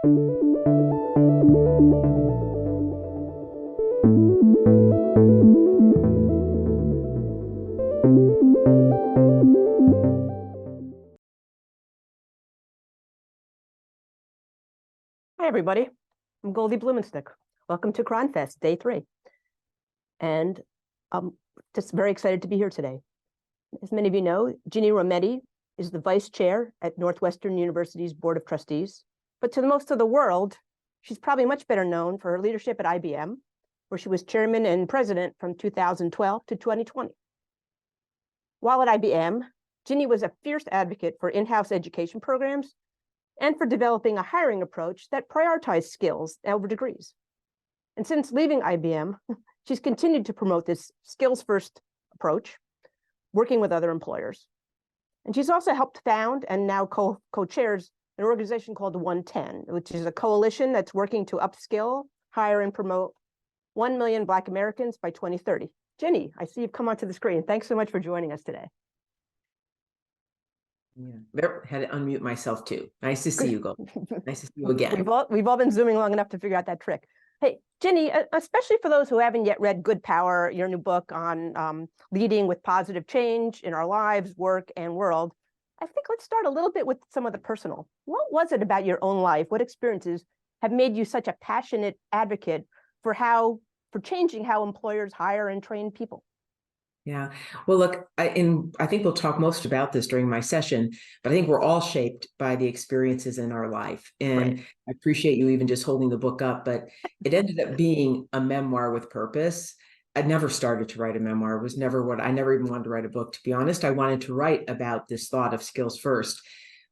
Hi, everybody. I'm Goldie Blumenstick. Welcome to Cronfest, Day 3. And I'm just very excited to be here today. As many of you know, Ginni Rometty is the vice chair at Northwestern University's Board of Trustees. But to most of the world, she's probably much better known for her leadership at IBM, where she was chairman and president from 2012 to 2020. While at IBM, Ginni was a fierce advocate for in-house education programs and for developing a hiring approach that prioritized skills over degrees. And since leaving IBM, she's continued to promote this skills-first approach, working with other employers. And she's also helped found and now co-chairs an organization called 110, which is a coalition that's working to upskill, hire, and promote 1 million Black Americans by 2030. Ginni, I see you've come onto the screen. Thanks so much for joining us today. Yeah, had to unmute myself too. Nice to see you, Gold. Nice to see you again. We've all been Zooming long enough to figure out that trick. Hey, Ginni, especially for those who haven't yet read Good Power, your new book on leading with positive change in our lives, work, and world, I think let's start a little bit with some of the personal. What was it about your own life? What experiences have made you such a passionate advocate for changing how employers hire and train people? Yeah. Well, look, I think we'll talk most about this during my session, but I think we're all shaped by the experiences in our life. And right. I appreciate you even just holding the book up, but it ended up being a memoir with purpose. I never started to write a memoir. It was never I never even wanted to write a book, to be honest. I wanted to write about this thought of skills first.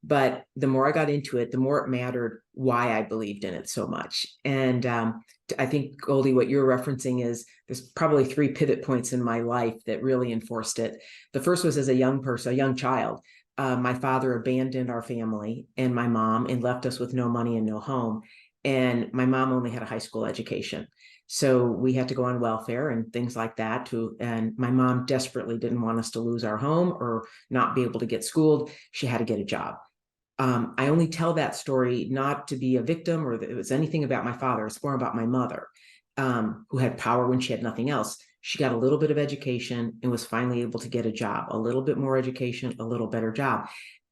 But the more I got into it, the more it mattered why I believed in it so much. And I think, Goldie, what you're referencing is there's probably 3 pivot points in my life that really enforced it. The first was as a young child. My father abandoned our family and my mom and left us with no money and no home. And my mom only had a high school education. So we had to go on welfare and things like that and my mom desperately didn't want us to lose our home or not be able to get schooled. She had to get a job. I only tell that story not to be a victim or that it was anything about my father. It's more about my mother, who had power when she had nothing else. She got a little bit of education and was finally able to get a job, a little bit more education, a little better job.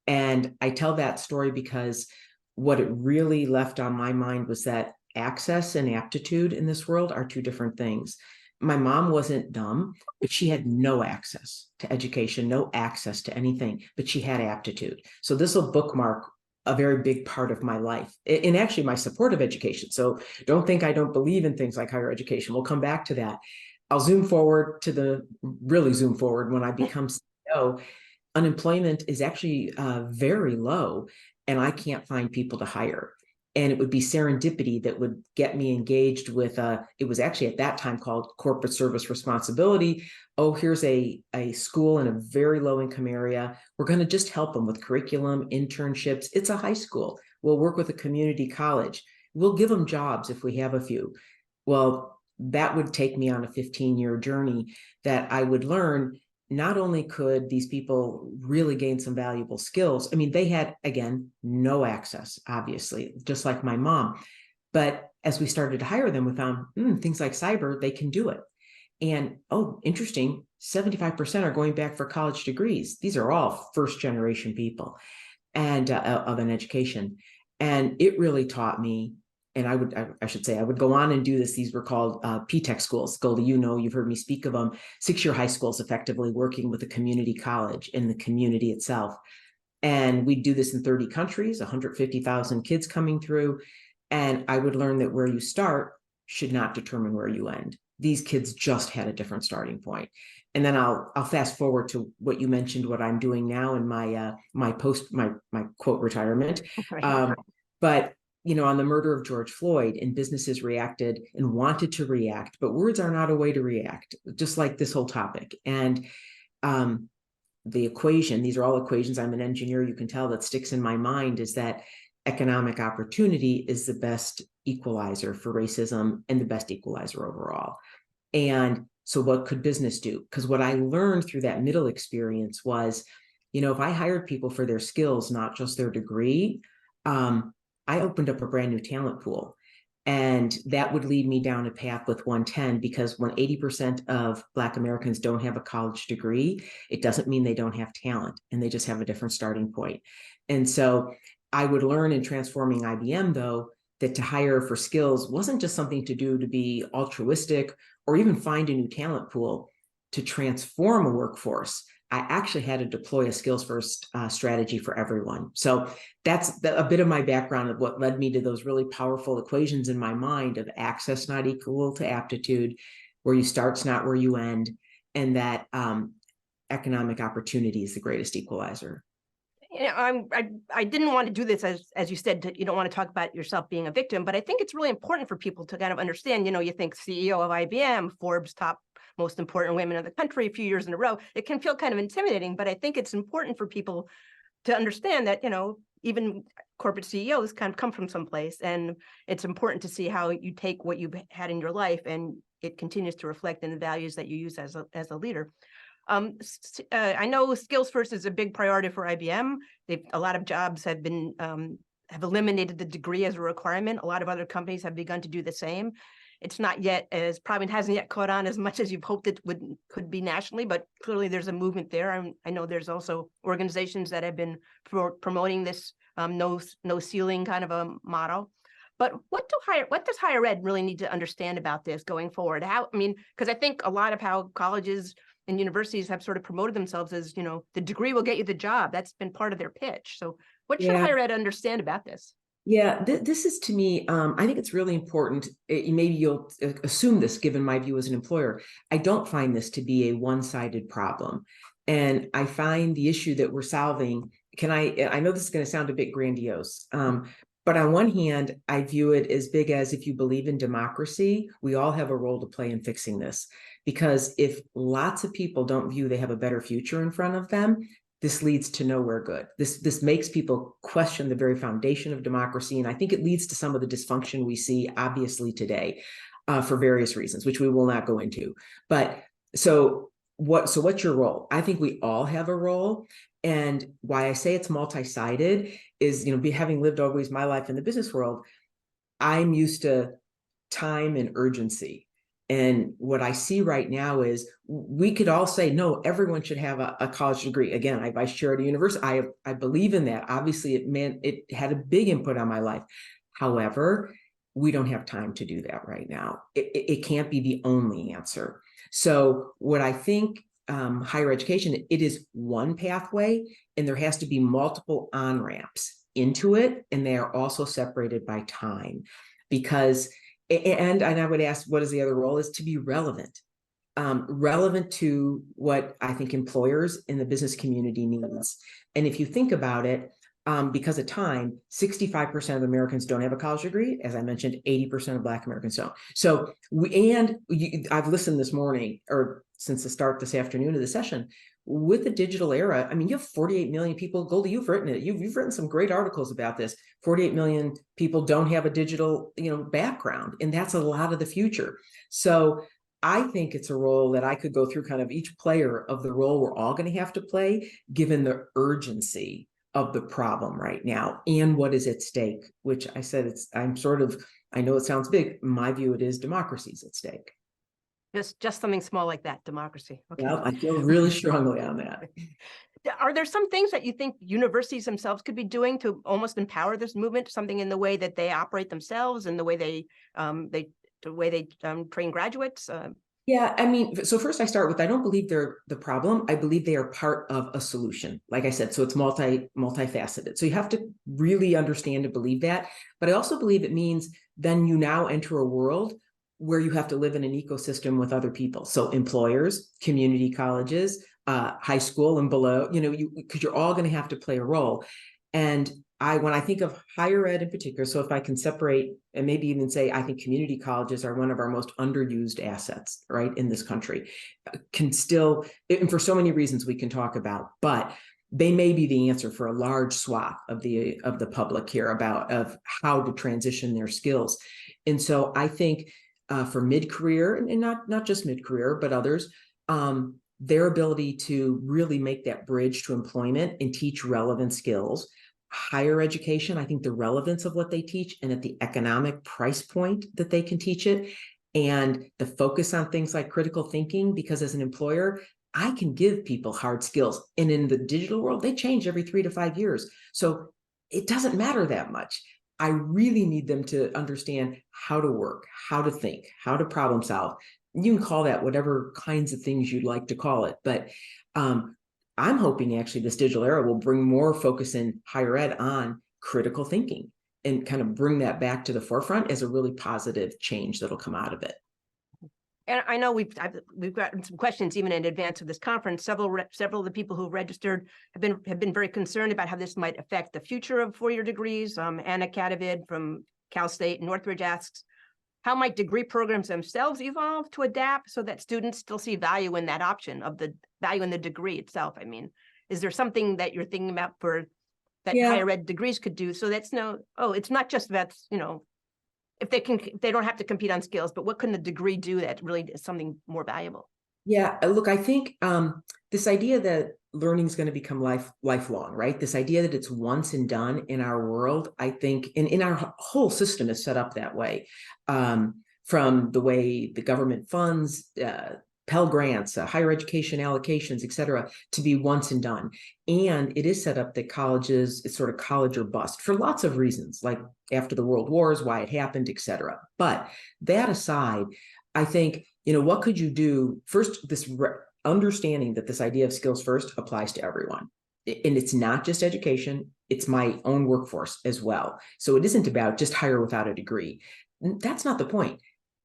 And I tell that story because what it really left on my mind was that access and aptitude in this world are 2 different things. My mom wasn't dumb, but she had no access to education, no access to anything, but she had aptitude. So this will bookmark a very big part of my life and actually my support of education. So don't think I don't believe in things like higher education. We'll come back to that. I'll zoom forward when I become CEO. Unemployment is actually very low and I can't find people to hire. And it would be serendipity that would get me engaged with, it was actually at that time called corporate service responsibility. Oh, here's a school in a very low income area. We're going to just help them with curriculum, internships. It's a high school. We'll work with a community college. We'll give them jobs if we have a few. Well, that would take me on a 15-year journey that I would learn. Not only could these people really gain some valuable skills, I mean, they had, again, no access, obviously, just like my mom. But as we started to hire them, we found things like cyber, they can do it. And, oh, interesting, 75% are going back for college degrees. These are all first-generation people and of an education. And it really taught me, and I would go on and do this. These were called P-Tech schools. Goldie, you've heard me speak of them. 6-year high schools, effectively working with a community college in the community itself. And we'd do this in 30 countries, 150,000 kids coming through. And I would learn that where you start should not determine where you end. These kids just had a different starting point. And then I'll fast forward to what you mentioned, what I'm doing now in my my quote retirement. But on the murder of George Floyd, and businesses reacted and wanted to react, but words are not a way to react, just like this whole topic. And the equation, these are all equations, I'm an engineer, you can tell, that sticks in my mind is that economic opportunity is the best equalizer for racism and the best equalizer overall. And so what could business do? Because what I learned through that middle experience was, if I hired people for their skills, not just their degree, I opened up a brand new talent pool. And that would lead me down a path with 110, because when 80% of Black Americans don't have a college degree, it doesn't mean they don't have talent, and they just have a different starting point. And so I would learn in transforming IBM, though, that to hire for skills wasn't just something to do to be altruistic or even find a new talent pool. To transform a workforce, I actually had to deploy a skills first strategy for everyone. So that's a bit of my background of what led me to those really powerful equations in my mind of access not equal to aptitude, where you start's not where you end, and that economic opportunity is the greatest equalizer. You know, I didn't want to do this, as you said, you don't want to talk about yourself being a victim, but I think it's really important for people to kind of understand, you know, you think CEO of IBM, Forbes top most important women in the country a few years in a row, it can feel kind of intimidating, but I think it's important for people to understand that, you know, even corporate CEOs kind of come from someplace, and it's important to see how you take what you've had in your life and it continues to reflect in the values that you use as a leader. I know skills first is a big priority for IBM. A lot of jobs have been have eliminated the degree as a requirement. A lot of other companies have begun to do the same. It's not yet probably hasn't yet caught on as much as you've hoped it could be nationally, but clearly there's a movement there. I know there's also organizations that have been promoting this no ceiling kind of a model. But what does higher ed really need to understand about this going forward? Because I think a lot of how colleges and universities have sort of promoted themselves as, you know, the degree will get you the job. That's been part of their pitch. So what should higher ed understand about this? Yeah, this is, to me, I think it's really important. Maybe you'll assume this given my view as an employer. I don't find this to be a one-sided problem. And I find the issue that we're solving, I know this is going to sound a bit grandiose, but on one hand, I view it as big as, if you believe in democracy, we all have a role to play in fixing this. Because if lots of people don't view they have a better future in front of them, this leads to nowhere good. This makes people question the very foundation of democracy. And I think it leads to some of the dysfunction we see, obviously, today for various reasons, which we will not go into. But what's your role? I think we all have a role. And why I say it's multi-sided is, you know, having lived always my life in the business world, I'm used to time and urgency. And what I see right now is we could all say, no, everyone should have a college degree. Again, I vice chair at a university. I believe in that. Obviously, it had a big input on my life. However, we don't have time to do that right now. It can't be the only answer. So what I think higher education, it is one pathway, and there has to be multiple on-ramps into it. And they are also separated by time, because and I would ask, what is the other role? Is to be relevant, relevant to what I think employers in the business community needs. And if you think about it, because of time, 65% of Americans don't have a college degree. As I mentioned, 80% of Black Americans don't. So I've listened this morning, or since the start this afternoon of the session, with the digital era, I mean, you have 48 million people. Goldie, you've written it. You've written some great articles about this. 48 million people don't have a digital, background, and that's a lot of the future. So I think it's a role that I could go through kind of each player of the role we're all going to have to play, given the urgency of the problem right now and what is at stake, which I said I know it sounds big. My view, it is democracy's at stake. Just something small like that, democracy. Okay. Well, I feel really strongly on that. Are there some things that you think universities themselves could be doing to almost empower this movement? Something in the way that they operate themselves and the way they train graduates? Yeah, I mean, so first I start with, I don't believe they're the problem. I believe they are part of a solution. Like I said, so it's multifaceted. So you have to really understand and believe that. But I also believe it means then you now enter a world where you have to live in an ecosystem with other people. So employers, community colleges, high school and below, because you're all going to have to play a role. And when I think of higher ed in particular, so if I can separate and maybe even say, I think community colleges are one of our most underused assets, right, in this country, can still, and for so many reasons we can talk about, but they may be the answer for a large swath of the public here of how to transition their skills. And so I think for mid-career, and not just mid-career, but others, their ability to really make that bridge to employment and teach relevant skills. higher education, I think the relevance of what they teach and at the economic price point that they can teach it, and the focus on things like critical thinking, because as an employer, I can give people hard skills. And in the digital world, they change every 3 to 5 years. So it doesn't matter that much. I really need them to understand how to work, how to think, how to problem solve. You can call that whatever kinds of things you'd like to call it. But I'm hoping actually this digital era will bring more focus in higher ed on critical thinking and kind of bring that back to the forefront as a really positive change that'll come out of it. And I know we've gotten some questions even in advance of this conference. Several of the people who registered have been very concerned about how this might affect the future of four-year degrees. Anna Cadavid from Cal State Northridge asks, how might degree programs themselves evolve to adapt so that students still see value in that option of the value in the degree itself? I mean, is there something that you're thinking about for that higher ed degrees could do? So that's it's not just about, if they don't have to compete on skills, but what can the degree do that really is something more valuable? Yeah, look, I think this idea that learning is going to become lifelong, right? This idea that it's once and done in our world, I think, and in our whole system is set up that way, from the way the government funds Pell Grants, higher education allocations, et cetera, to be once and done. And it is set up that colleges, it's sort of college or bust for lots of reasons, like after the World Wars, why it happened, et cetera. But that aside, I think, what could you do? First, this understanding that this idea of skills first applies to everyone. And it's not just education, it's my own workforce as well. So it isn't about just hire without a degree. That's not the point.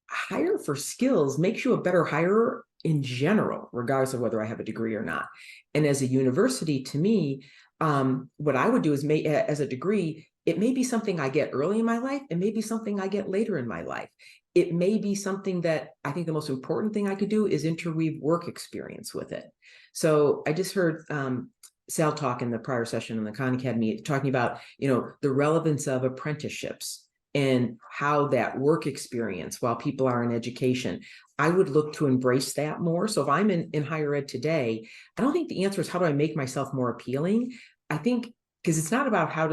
Hire for skills makes you a better hirer in general, regardless of whether I have a degree or not. And as a university, to me, what I would do is as a degree, it may be something I get early in my life, and maybe something I get later in my life. It may be something that I think the most important thing I could do is interweave work experience with it. So I just heard Sal talk in the prior session in the Khan Academy talking about, the relevance of apprenticeships and how that work experience while people are in education. I would look to embrace that more. So if I'm in higher ed today, I don't think the answer is how do I make myself more appealing? I think, because it's not about how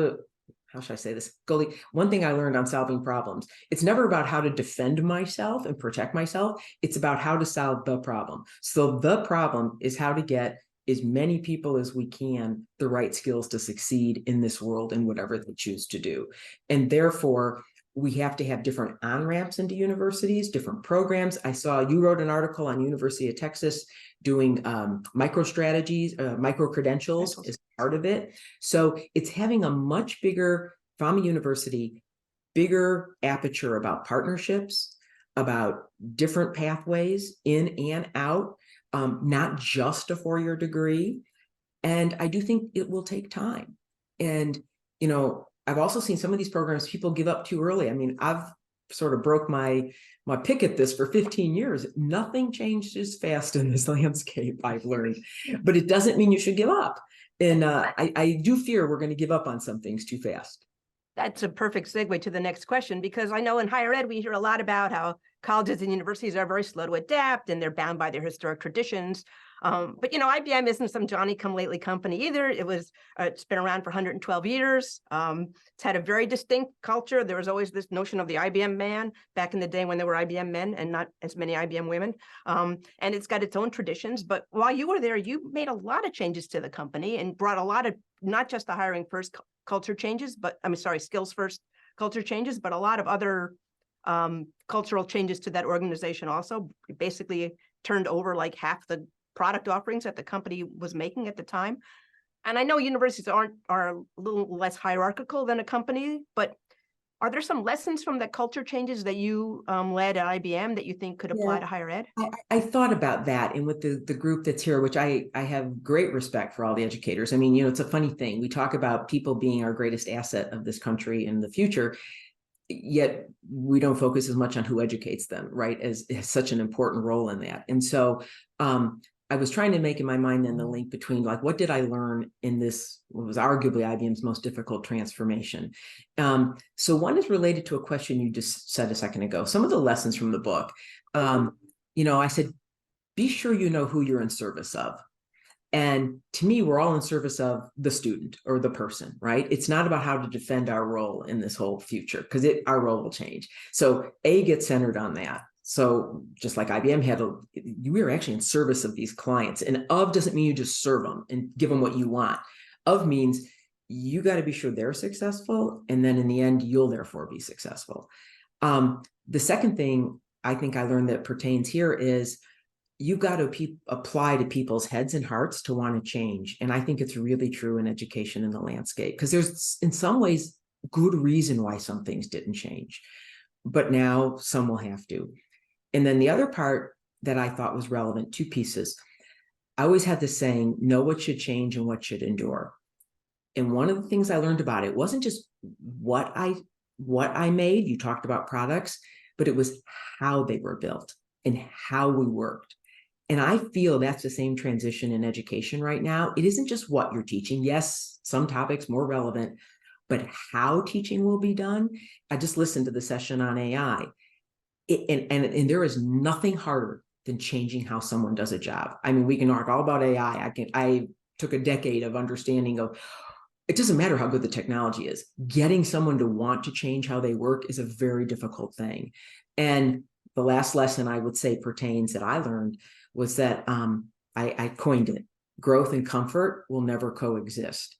should I say this? Goldie, one thing I learned on solving problems, it's never about how to defend myself and protect myself. It's about how to solve the problem. So the problem is how to get as many people as we can the right skills to succeed in this world and whatever they choose to do. And therefore, we have to have different on-ramps into universities, different programs. I saw you wrote an article on University of Texas doing micro-strategies, micro-credentials as part of it. So it's having a much bigger, from a university, bigger aperture about partnerships, about different pathways in and out, not just a four-year degree. And I do think it will take time. And, I've also seen some of these programs people give up too early. I mean, I've sort of broke my pick at this for 15 years. Nothing changed as fast in this landscape, I've learned, but it doesn't mean you should give up. And I do fear we're going to give up on some things too fast. That's a perfect segue to the next question, because I know in higher ed, we hear a lot about how colleges and universities are very slow to adapt and they're bound by their historic traditions. But IBM isn't some Johnny-come-lately company either. It's been around for 112 years. It's had a very distinct culture. There was always this notion of the IBM man back in the day when there were IBM men and not as many IBM women. And it's got its own traditions. But while you were there, you made a lot of changes to the company and brought a lot of, not just the hiring first culture changes, but skills first culture changes, but a lot of other cultural changes to that organization also. Basically turned over like half the product offerings that the company was making at the time. And I know universities are a little less hierarchical than a company, but are there some lessons from the culture changes that you led at IBM that you think could apply to higher ed? I thought about that, and with the group that's here, which I have great respect for all the educators. I mean, it's a funny thing. We talk about people being our greatest asset of this country in the future, yet we don't focus as much on who educates them, right? As such an important role in that. And so I was trying to make in my mind then the link between what did I learn in this, what was arguably IBM's most difficult transformation. So one is related to a question you just said a second ago, some of the lessons from the book. I said, be sure you know who you're in service of. And to me, we're all in service of the student or the person, right? It's not about how to defend our role in this whole future, because our role will change. So A gets centered on that. So just like IBM we were actually in service of these clients. And of doesn't mean you just serve them and give them what you want. Of means you got to be sure they're successful. And then in the end, you'll therefore be successful. The second thing I think I learned that pertains here is you got to apply to people's heads and hearts to want to change. And I think it's really true in education in the landscape, because there's in some ways good reason why some things didn't change, but now some will have to. And then the other part that I thought was relevant, two pieces. I always had this saying, know what should change and what should endure. And one of the things I learned about it wasn't just what I made. You talked about products, but it was how they were built and how we worked. And I feel that's the same transition in education right now. It isn't just what you're teaching. Yes, some topics more relevant, but how teaching will be done. I just listened to the session on AI. And there is nothing harder than changing how someone does a job. I mean, we can talk all about AI. I took a decade of understanding of, it doesn't matter how good the technology is. Getting someone to want to change how they work is a very difficult thing. And the last lesson I would say pertains that I learned was that I coined it. Growth and comfort will never coexist.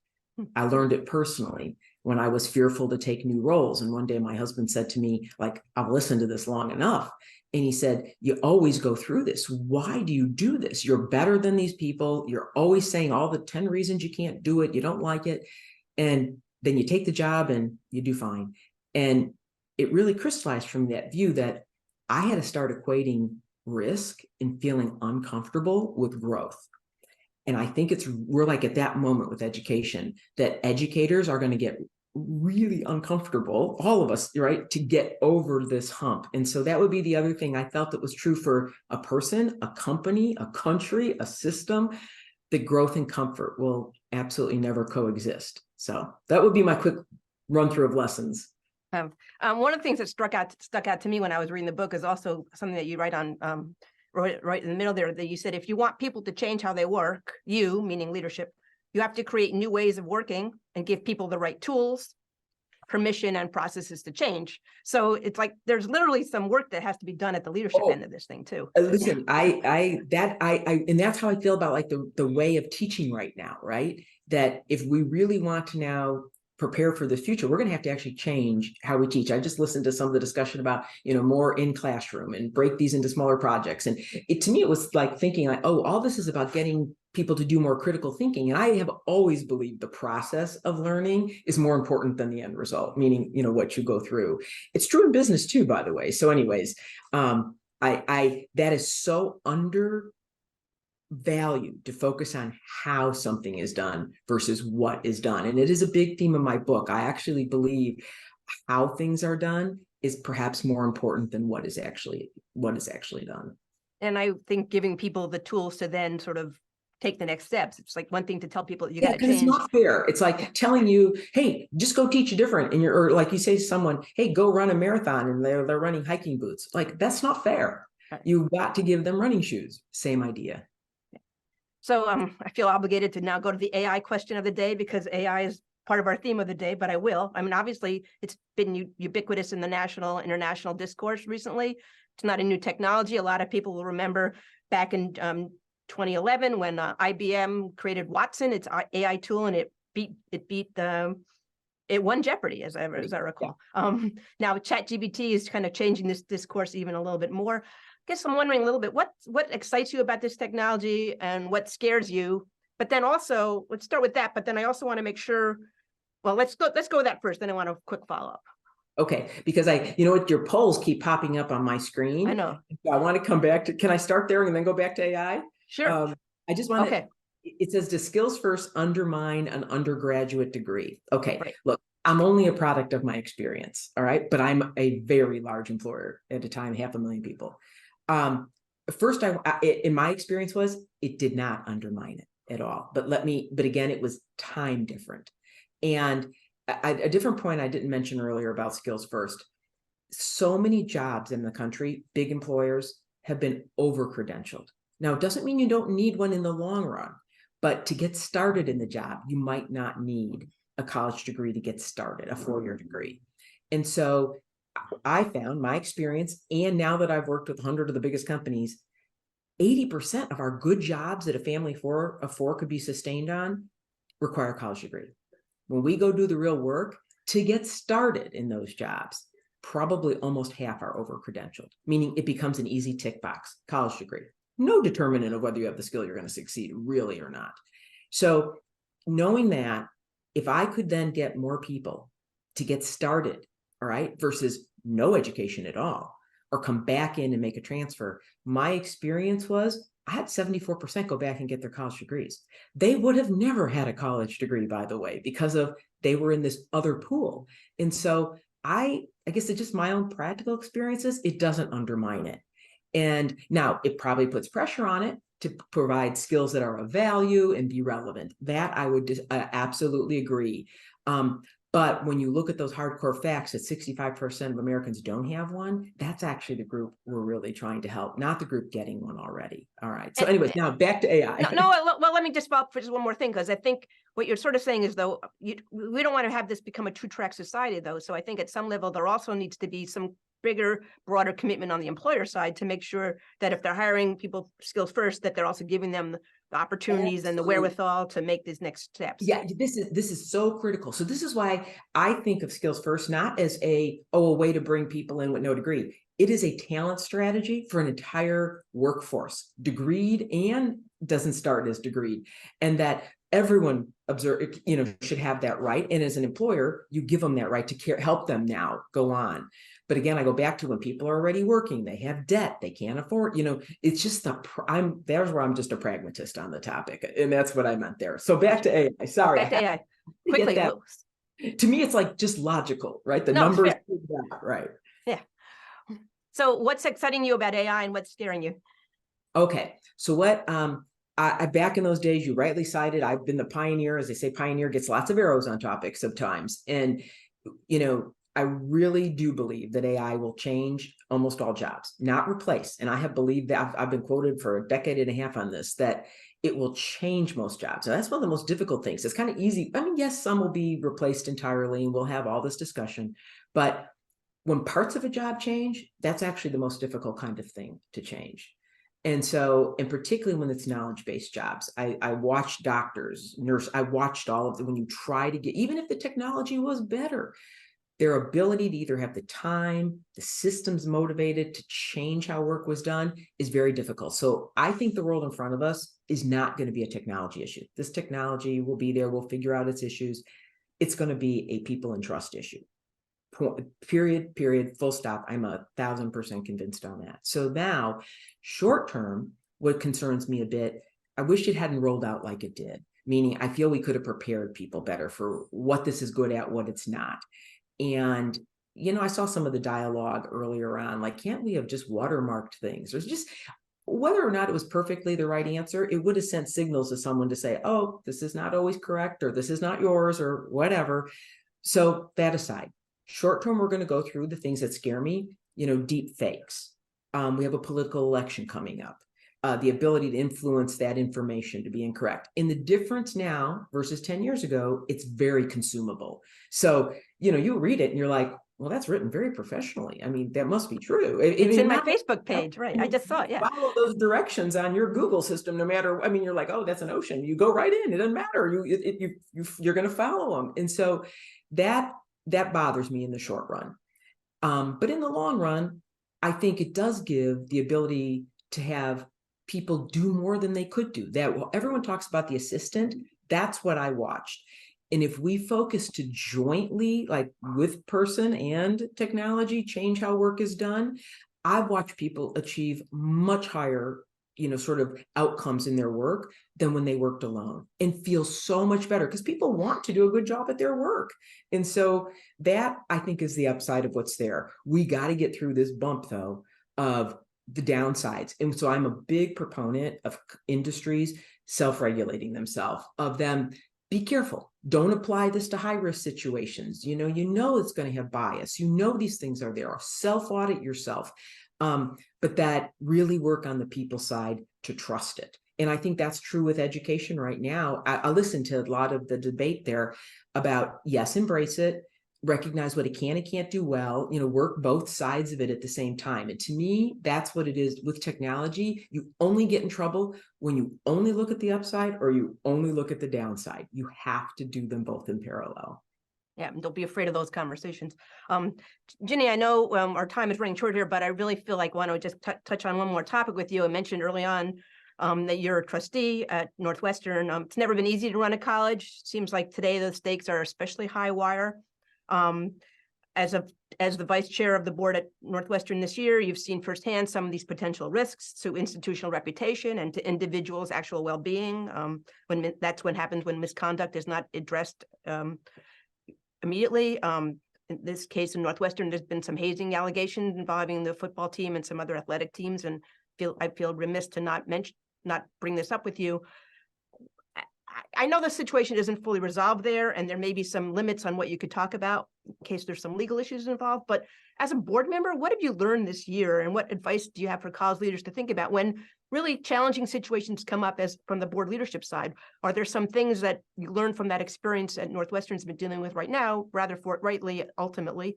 I learned it personally when I was fearful to take new roles. And one day my husband said to me, like, I've listened to this long enough. And he said, you always go through this. Why do you do this? You're better than these people. You're always saying all the 10 reasons you can't do it. You don't like it. And then you take the job and you do fine. And it really crystallized from that view that I had to start equating risk and feeling uncomfortable with growth. And I think we're like at that moment with education, that educators are going to get really uncomfortable, all of us, right, to get over this hump. And so that would be the other thing I felt that was true for a person, a company, a country, a system, that growth and comfort will absolutely never coexist. So that would be my quick run through of lessons. One of the things that stuck out to me when I was reading the book is also something that you write on right in the middle there, that you said, if you want people to change how they work, you, meaning leadership, you have to create new ways of working and give people the right tools, permission, and processes to change. So it's like there's literally some work that has to be done at the leadership end of this thing too. Listen, and that's how I feel about like the way of teaching right now, right? That if we really want to now prepare for the future, we're going to have to actually change how we teach. I just listened to some of the discussion about, more in classroom and break these into smaller projects. And to me, it was like thinking like, oh, all this is about getting people to do more critical thinking. And I have always believed the process of learning is more important than the end result, meaning, what you go through. It's true in business too, by the way. So anyways, that is so undervalued to focus on how something is done versus what is done. And it is a big theme of my book. I actually believe how things are done is perhaps more important than what is actually done. And I think giving people the tools to then sort of take the next steps. It's like one thing to tell people you got to change. It's not fair. It's like telling you, hey, just go teach different. And or like you say to someone, hey, go run a marathon, and they're running hiking boots. Like, that's not fair. Right. You've got to give them running shoes. Same idea. So I feel obligated to now go to the AI question of the day, because AI is part of our theme of the day, but I will. I mean, obviously, it's been ubiquitous in the national, international discourse recently. It's not a new technology. A lot of people will remember back in 2011 when IBM created Watson, its AI tool, and it won Jeopardy, as I recall. Yeah. Now ChatGPT is kind of changing this discourse even a little bit more. I guess I'm wondering a little bit what excites you about this technology and what scares you. But then also, let's start with that. But then I also want to make sure. Well, let's go with that first. Then I want a quick follow up. Okay, because your polls keep popping up on my screen. I know. So I want to come back to. Can I start there and then go back to AI? Sure. I just want to. It says, "Do skills first undermine an undergraduate degree?" Okay, right. Look, I'm only a product of my experience. All right, but I'm a very large employer at a time, 500,000 people. First, in my experience was it did not undermine it at all. But again, it was time different. And a different point I didn't mention earlier about skills first. So many jobs in the country, big employers, have been over-credentialed. Now, it doesn't mean you don't need one in the long run, But to get started in the job, you might not need a college degree to get started, a 4-year degree. And so I found my experience, and now that I've worked with 100 of the biggest companies, 80% of our good jobs that a family of four could be sustained on require a college degree. When we go do the real work to get started in those jobs, probably almost half are over-credentialed, meaning it becomes an easy tick box, college degree. No determinant of whether you have the skill you're going to succeed, really or not. So knowing that, if I could then get more people to get started, all right, versus no education at all, or come back in and make a transfer, my experience was I had 74% go back and get their college degrees. They would have never had a college degree, by the way, because of they were in this other pool. And so I guess it's just my own practical experiences. It doesn't undermine it. And now it probably puts pressure on it to provide skills that are of value and be relevant. That I would absolutely agree. But when you look at those hardcore facts that 65% of Americans don't have one, that's actually the group we're really trying to help, not the group getting one already. All right. So anyways, now back to AI. Well, let me just follow up for just one more thing, because I think what you're sort of saying is, though, we don't want to have this become a two-track society, though. So I think at some level, there also needs to be some bigger, broader commitment on the employer side to make sure that if they're hiring people skills first, that they're also giving them the opportunities and the wherewithal to make these next steps. Yeah, this is so critical. So this is why I think of skills first, not as a way to bring people in with no degree. It is a talent strategy for an entire workforce, degreed and doesn't start as degreed, and that everyone should have that right. And as an employer, you give them that right to help them now go on. But again, I go back to when people are already working, they have debt, they can't afford, it's just there's where I'm just a pragmatist on the topic. And that's what I meant there. So back to AI. Sorry. Back to AI. Quickly. To me, it's like just logical, right? The numbers, right? Yeah. So what's exciting you about AI and what's scaring you? Okay. So what, I back in those days, you rightly cited, I've been the pioneer. As they say, pioneer gets lots of arrows on topics sometimes. And, I really do believe that AI will change almost all jobs, not replace. And I have believed that I've been quoted for a decade and a half on this, that it will change most jobs. And that's one of the most difficult things. It's kind of easy. I mean, yes, some will be replaced entirely and we'll have all this discussion, but when parts of a job change, that's actually the most difficult kind of thing to change. And so, and particularly when it's knowledge-based jobs, I watched doctors, nurse, I watched all of them. When you try to get, even if the technology was better, their ability to either have the time, the systems motivated to change how work was done is very difficult. So I think the world in front of us is not going to be a technology issue. This technology will be there. We'll figure out its issues. It's going to be a people and trust issue. Period, full stop. I'm 1,000% convinced on that. So now, short term, what concerns me a bit, I wish it hadn't rolled out like it did, meaning I feel we could have prepared people better for what this is good at, what it's not. And, I saw some of the dialogue earlier on, like, can't we have just watermarked things? There's just, whether or not it was perfectly the right answer, it would have sent signals to someone to say, oh, this is not always correct, or this is not yours, or whatever. So that aside, short term, we're going to go through the things that scare me, deep fakes. We have a political election coming up. The ability to influence that information to be incorrect. And the difference now versus 10 years ago, it's very consumable. So, you read it and you're like, well, that's written very professionally. I mean, that must be true. It's in my Facebook page, right? I just saw it, yeah. Follow those directions on your Google system, no matter, I mean, you're like, oh, that's an ocean. You go right in, it doesn't matter. You're going to follow them. And so that bothers me in the short run. But in the long run, I think it does give the ability to have people do more than they could do. That everyone talks about the assistant. That's what I watched. And if we focus to jointly, like with person and technology, change how work is done, I've watched people achieve much higher, sort of outcomes in their work than when they worked alone, and feel so much better because people want to do a good job at their work. And so that, I think, is the upside of what's there. We got to get through this bump, though, of the downsides. And so I'm a big proponent of industries self-regulating themselves, of them, be careful. Don't apply this to high-risk situations. It's going to have bias. These things are there. Self-audit yourself. But that really work on the people side to trust it. And I think that's true with education right now. I listen to a lot of the debate there about, yes, embrace it, recognize what it can and can't do well, work both sides of it at the same time. And to me, that's what it is with technology. You only get in trouble when you only look at the upside or you only look at the downside. You have to do them both in parallel. Yeah, don't be afraid of those conversations. Ginni, I know our time is running short here, but I really feel like I want to just touch on one more topic with you. I mentioned early on that you're a trustee at Northwestern. It's never been easy to run a college. Seems like today the stakes are especially high wire. As the vice chair of the board at Northwestern this year, you've seen firsthand some of these potential risks to institutional reputation and to individuals' actual well-being. That's what happens when misconduct is not addressed immediately. In this case in Northwestern, there's been some hazing allegations involving the football team and some other athletic teams, and I feel remiss to not bring this up with you. I know the situation isn't fully resolved there, and there may be some limits on what you could talk about in case there's some legal issues involved. But as a board member, what have you learned this year, and what advice do you have for college leaders to think about when really challenging situations come up as from the board leadership side? Are there some things that you learned from that experience that Northwestern's been dealing with right now, rather forthrightly, ultimately,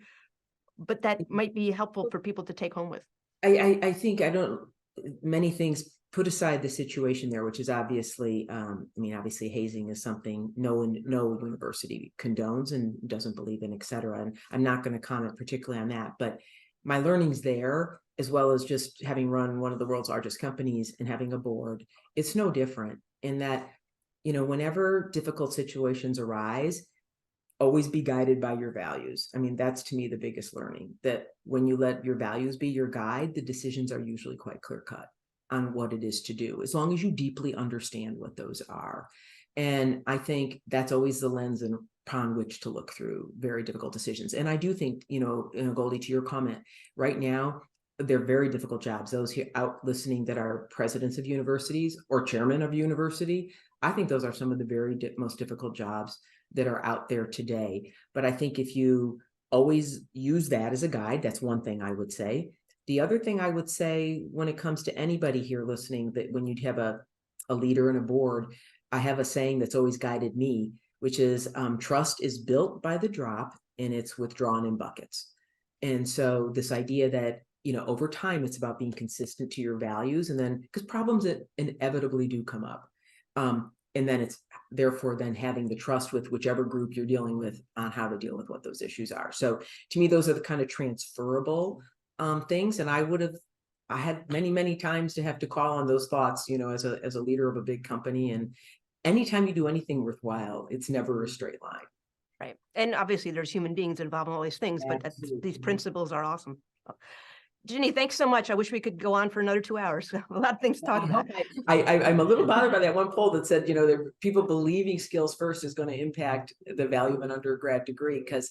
but that might be helpful for people to take home with? I think many things, put aside the situation there, which is obviously, obviously hazing is something no university condones and doesn't believe in, et cetera. And I'm not going to comment particularly on that, but my learnings there, as well as just having run one of the world's largest companies and having a board, it's no different in that, whenever difficult situations arise, always be guided by your values. That's to me the biggest learning, that when you let your values be your guide, the decisions are usually quite clear cut on what it is to do, as long as you deeply understand what those are. And I think that's always the lens upon which to look through very difficult decisions. And I do think, Goldie, to your comment, right now, they're very difficult jobs. Those here out listening that are presidents of universities or chairmen of university, I think those are some of the very most difficult jobs that are out there today. But I think if you always use that as a guide, that's one thing I would say. The other thing I would say when it comes to anybody here listening, that when you'd have a leader and a board, I have a saying that's always guided me, which is trust is built by the drop and it's withdrawn in buckets. And so this idea that, over time, it's about being consistent to your values, and then because problems that inevitably do come up. And then it's therefore then having the trust with whichever group you're dealing with on how to deal with what those issues are. So to me, those are the kind of transferable things. And I had many times to have to call on those thoughts, as a leader of a big company. And anytime you do anything worthwhile, it's never a straight line. Right. And obviously there's human beings involved in all these things, but these principles are awesome. Ginni, thanks so much. I wish we could go on for another 2 hours. A lot of things to talk about. I'm a little bothered by that one poll that said, people believing skills first is going to impact the value of an undergrad degree, because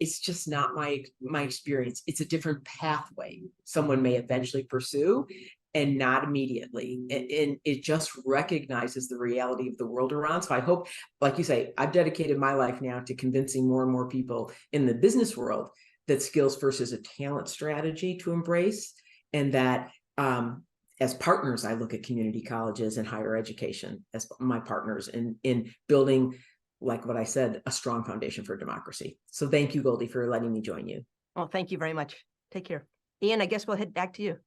it's just not my experience. It's a different pathway someone may eventually pursue and not immediately. And it just recognizes the reality of the world around. So I hope, like you say, I've dedicated my life now to convincing more and more people in the business world that skills first is a talent strategy to embrace, and that as partners, I look at community colleges and higher education as my partners in building, like what I said, a strong foundation for democracy. So thank you, Goldie, for letting me join you. Well, thank you very much. Take care. Ian, I guess we'll head back to you.